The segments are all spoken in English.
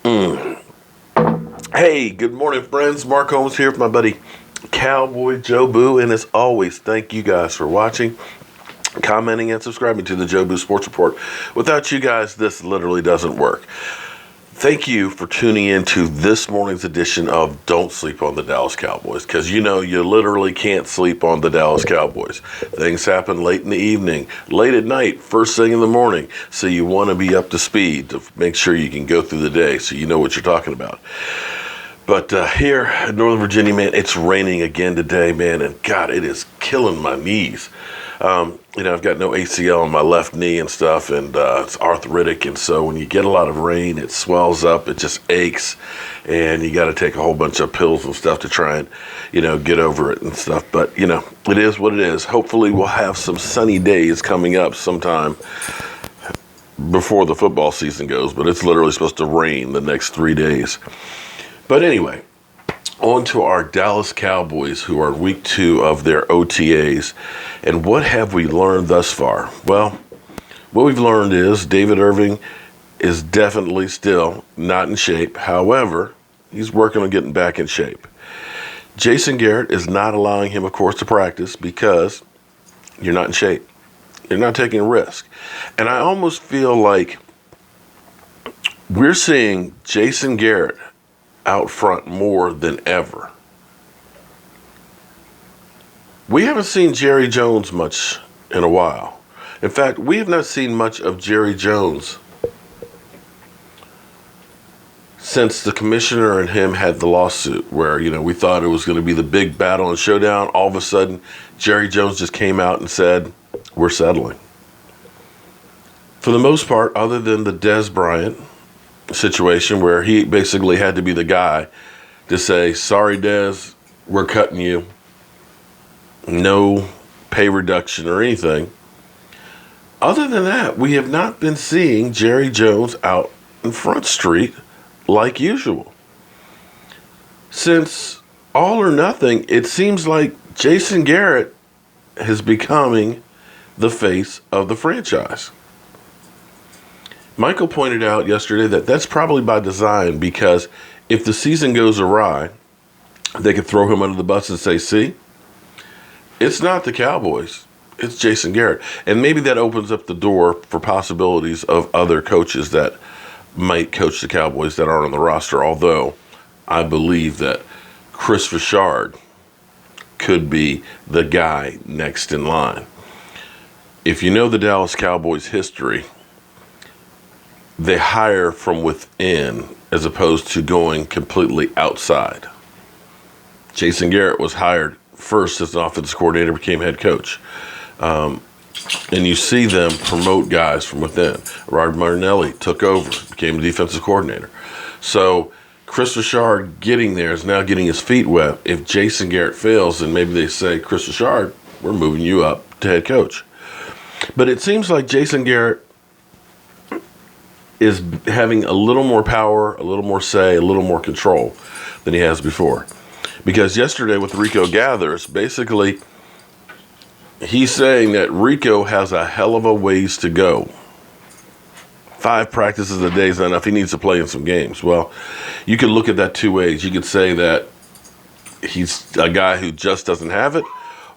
Hey, good morning, friends. Mark Holmes here with my buddy Cowboy Joe Boo. And as always, thank you guys for watching, commenting, and subscribing to the Joe Boo Sports Report. Without you guys, this literally doesn't work. Thank you for tuning in to this morning's edition of Don't Sleep on the Dallas Cowboys, because you literally can't sleep on the Dallas Cowboys. Things happen late in the evening, late at night, first thing in the morning, so you want to be up to speed to make sure you can go through the day so you know what you're talking about. But here in Northern Virginia, man, it's raining again today, man, and God, it is killing my knees. I've got no ACL on my left knee and stuff, and it's arthritic, and so when you get a lot of rain, it swells up, it just aches, and you got to take a whole bunch of pills and stuff to try and, get over it and stuff. But, it is what it is. Hopefully we'll have some sunny days coming up sometime before the football season goes, but it's literally supposed to rain the next 3 days. But anyway, on to our Dallas Cowboys, who are week 2 of their OTAs. And what have we learned thus far? Well, what we've learned is David Irving is definitely still not in shape. However, he's working on getting back in shape. Jason Garrett is not allowing him, of course, to practice because you're not in shape. You're not taking a risk. And I almost feel like we're seeing Jason Garrett out front more than ever. We haven't seen Jerry Jones much in a while. In fact, we have not seen much of Jerry Jones since the commissioner and him had the lawsuit where, we thought it was going to be the big battle and showdown. All of a sudden, Jerry Jones just came out and said, we're settling. For the most part, other than the Dez Bryant situation where he basically had to be the guy to say, sorry, Dez, we're cutting you. No pay reduction or anything. Other than that, we have not been seeing Jerry Jones out in Front Street like usual. Since All or Nothing, it seems like Jason Garrett is becoming the face of the franchise. Michael pointed out yesterday that that's probably by design, because if the season goes awry, they could throw him under the bus and say, see, it's not the Cowboys, it's Jason Garrett. And maybe that opens up the door for possibilities of other coaches that might coach the Cowboys that aren't on the roster, although I believe that Chris Richard could be the guy next in line. If you know the Dallas Cowboys history, they hire from within as opposed to going completely outside. Jason Garrett was hired first as an offensive coordinator, became head coach. And you see them promote guys from within. Rod Marinelli took over, became a defensive coordinator. So Chris Richard getting there is now getting his feet wet. If Jason Garrett fails, then maybe they say, Chris Richard, we're moving you up to head coach. But it seems like Jason Garrett is having a little more power, a little more say, a little more control than he has before. Because yesterday with Rico Gathers, basically, he's saying that Rico has a hell of a ways to go. 5 practices a day is not enough. He needs to play in some games. Well, you could look at that 2 ways. You could say that he's a guy who just doesn't have it,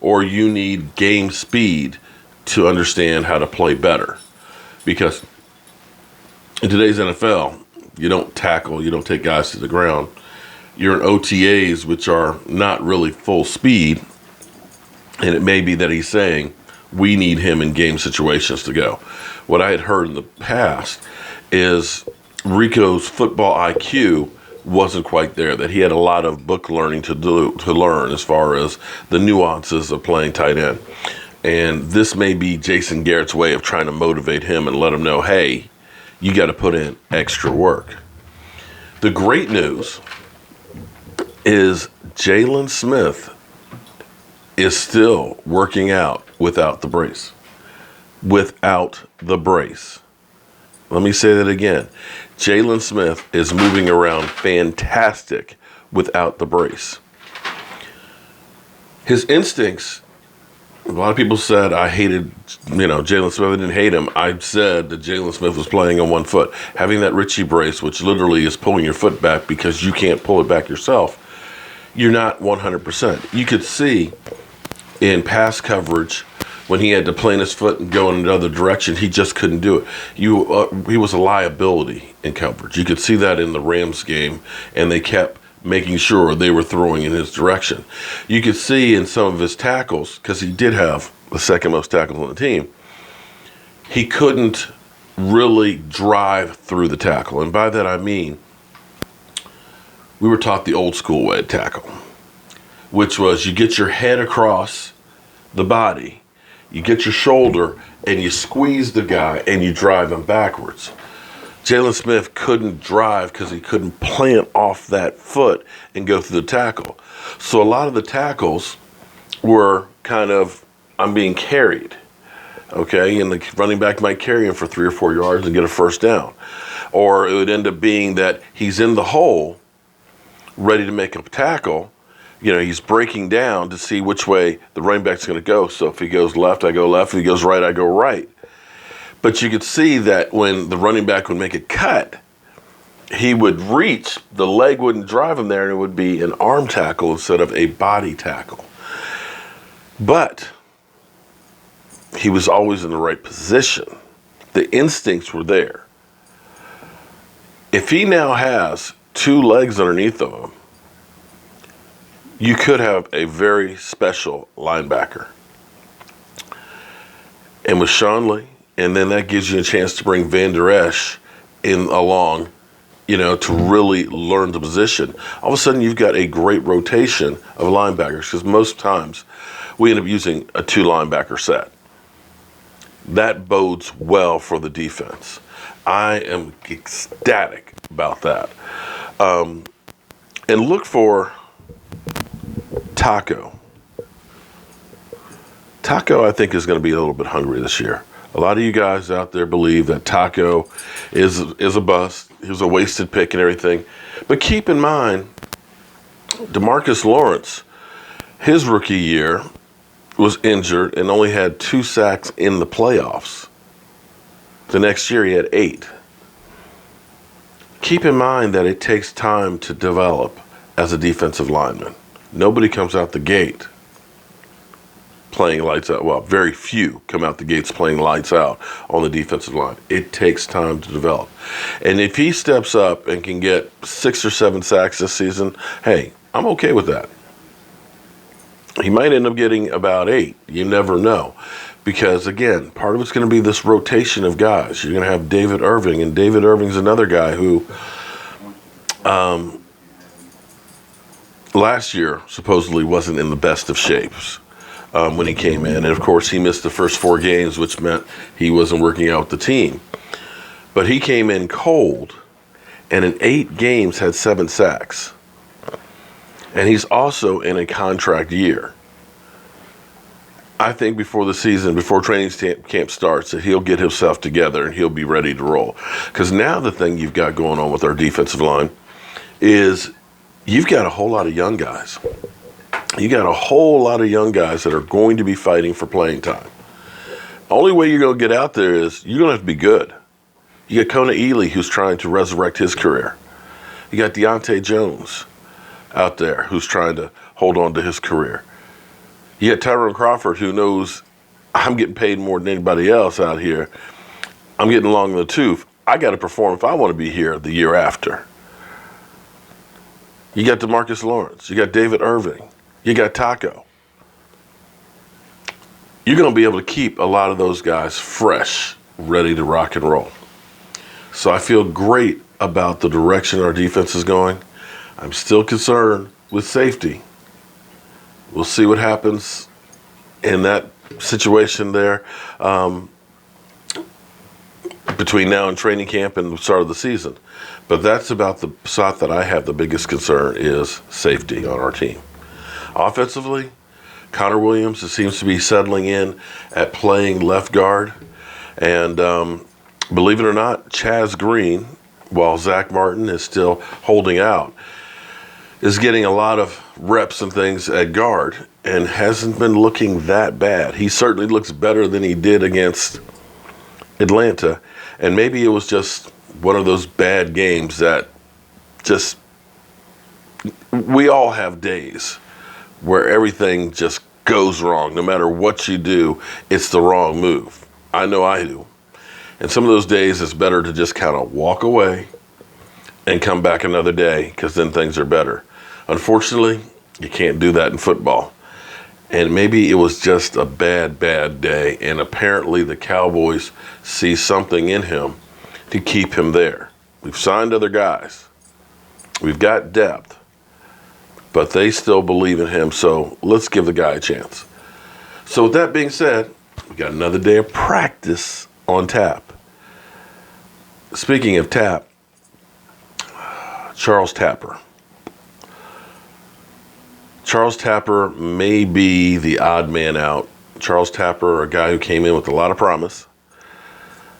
or you need game speed to understand how to play better. Because in today's NFL, you don't tackle, you don't take guys to the ground. You're in OTAs, which are not really full speed. And it may be that he's saying, we need him in game situations to go. What I had heard in the past is Rico's football IQ wasn't quite there, that he had a lot of book learning to learn as far as the nuances of playing tight end. And this may be Jason Garrett's way of trying to motivate him and let him know, hey, you got to put in extra work. The great news is Jaylon Smith is still working out without the brace. Without the brace. Let me say that again. Jaylon Smith is moving around fantastic without the brace. His instincts A lot of people said I hated, Jaylon Smith. I didn't hate him. I said that Jaylon Smith was playing on one foot. Having that Ritchie brace, which literally is pulling your foot back because you can't pull it back yourself, you're not 100%. You could see in pass coverage when he had to plant his foot and go in another direction, he just couldn't do it. He was a liability in coverage. You could see that in the Rams game, and they kept making sure they were throwing in his direction. You could see in some of his tackles, because he did have the second most tackles on the team, he couldn't really drive through the tackle. And by that I mean, we were taught the old school way to tackle, which was you get your head across the body, you get your shoulder, and you squeeze the guy, and you drive him backwards. Jaylon Smith couldn't drive because he couldn't plant off that foot and go through the tackle. So a lot of the tackles were kind of, I'm being carried, okay? And the running back might carry him for 3 or 4 yards and get a first down. Or it would end up being that he's in the hole, ready to make a tackle. He's breaking down to see which way the running back's going to go. So if he goes left, I go left. If he goes right, I go right. But you could see that when the running back would make a cut, he would reach, the leg wouldn't drive him there, and it would be an arm tackle instead of a body tackle. But he was always in the right position. The instincts were there. If he now has 2 legs underneath of him, you could have a very special linebacker. And with Sean Lee, and then that gives you a chance to bring Van Der Esch in along, to really learn the position. All of a sudden, you've got a great rotation of linebackers, because most times we end up using a 2 linebacker set. That bodes well for the defense. I am ecstatic about that. And look for Taco. Taco, I think, is going to be a little bit hungry this year. A lot of you guys out there believe that Taco is a bust. He was a wasted pick and everything. But keep in mind, DeMarcus Lawrence, his rookie year, was injured and only had 2 sacks in the playoffs. The next year he had 8. Keep in mind that it takes time to develop as a defensive lineman. Nobody comes out the gate playing lights out. Well, very few come out the gates playing lights out on the defensive line. It takes time to develop. And if he steps up and can get 6 or 7 sacks this season, hey, I'm okay with that. He might end up getting about 8. You never know. Because, again, part of it's going to be this rotation of guys. You're going to have David Irving, and David Irving's another guy who last year supposedly wasn't in the best of shapes. When he came in. And, of course, he missed the first 4 games, which meant he wasn't working out with the team. But he came in cold, and in 8 games had 7 sacks. And he's also in a contract year. I think before the season, before training camp starts, that he'll get himself together and he'll be ready to roll. Because now the thing you've got going on with our defensive line is you've got a whole lot of young guys. You got a whole lot of young guys that are going to be fighting for playing time. Only way you're going to get out there is you're going to have to be good. You got Kona Ely, who's trying to resurrect his career. You got Deontay Jones out there who's trying to hold on to his career. You got Tyrone Crawford, who knows I'm getting paid more than anybody else out here. I'm getting along in the tooth. I got to perform if I want to be here the year after. You got DeMarcus Lawrence. You got David Irving. You got Taco. You're going to be able to keep a lot of those guys fresh, ready to rock and roll. So I feel great about the direction our defense is going. I'm still concerned with safety. We'll see what happens in that situation there between now and training camp and the start of the season. But that's about the spot that I have the biggest concern is safety on our team. Offensively, Connor Williams seems to be settling in at playing left guard. And believe it or not, Chaz Green, while Zach Martin is still holding out, is getting a lot of reps and things at guard and hasn't been looking that bad. He certainly looks better than he did against Atlanta. And maybe it was just one of those bad games that just, we all have days where everything just goes wrong. No matter what you do, it's the wrong move. I know I do. And some of those days it's better to just kind of walk away and come back another day, because then things are better. Unfortunately, you can't do that in football. And maybe it was just a bad day, and apparently the Cowboys see something in him to keep him there. We've signed other guys. We've got depth, but they still believe in him, so let's give the guy a chance. So with that being said, we got another day of practice on tap. Speaking of tap, Charles Tapper. Charles Tapper may be the odd man out. Charles Tapper, a guy who came in with a lot of promise,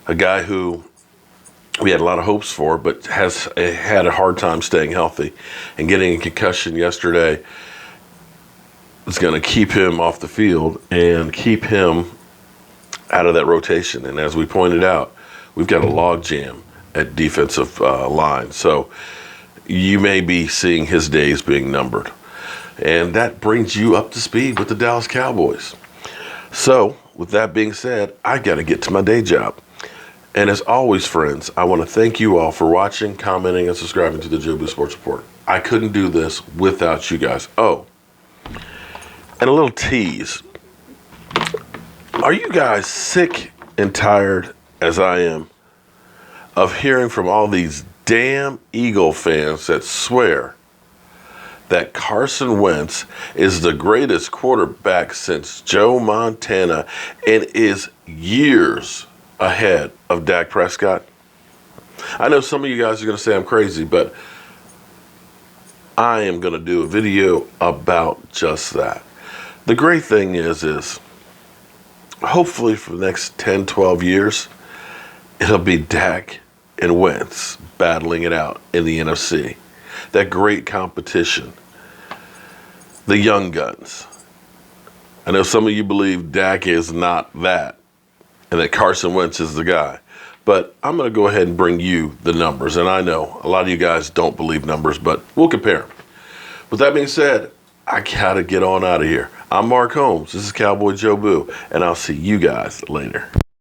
a guy who we had a lot of hopes for, but has had a hard time staying healthy. And getting a concussion yesterday is going to keep him off the field and keep him out of that rotation. And as we pointed out, we've got a log jam at defensive line. So you may be seeing his days being numbered. And that brings you up to speed with the Dallas Cowboys. So with that being said, I got to get to my day job. And as always, friends, I want to thank you all for watching, commenting, and subscribing to the Joe Boo Sports Report. I couldn't do this without you guys. Oh, and a little tease. Are you guys sick and tired, as I am, of hearing from all these damn Eagle fans that swear that Carson Wentz is the greatest quarterback since Joe Montana and is years ahead of Dak Prescott? I know some of you guys are going to say I'm crazy, but I am going to do a video about just that. The great thing is hopefully for the next 10, 12 years, it'll be Dak and Wentz battling it out in the NFC. That great competition. The young guns. I know some of you believe Dak is not that, and that Carson Wentz is the guy. But I'm going to go ahead and bring you the numbers. And I know a lot of you guys don't believe numbers, but we'll compare them. With that being said, I got to get on out of here. I'm Mark Holmes. This is Cowboy Joe Boo, and I'll see you guys later.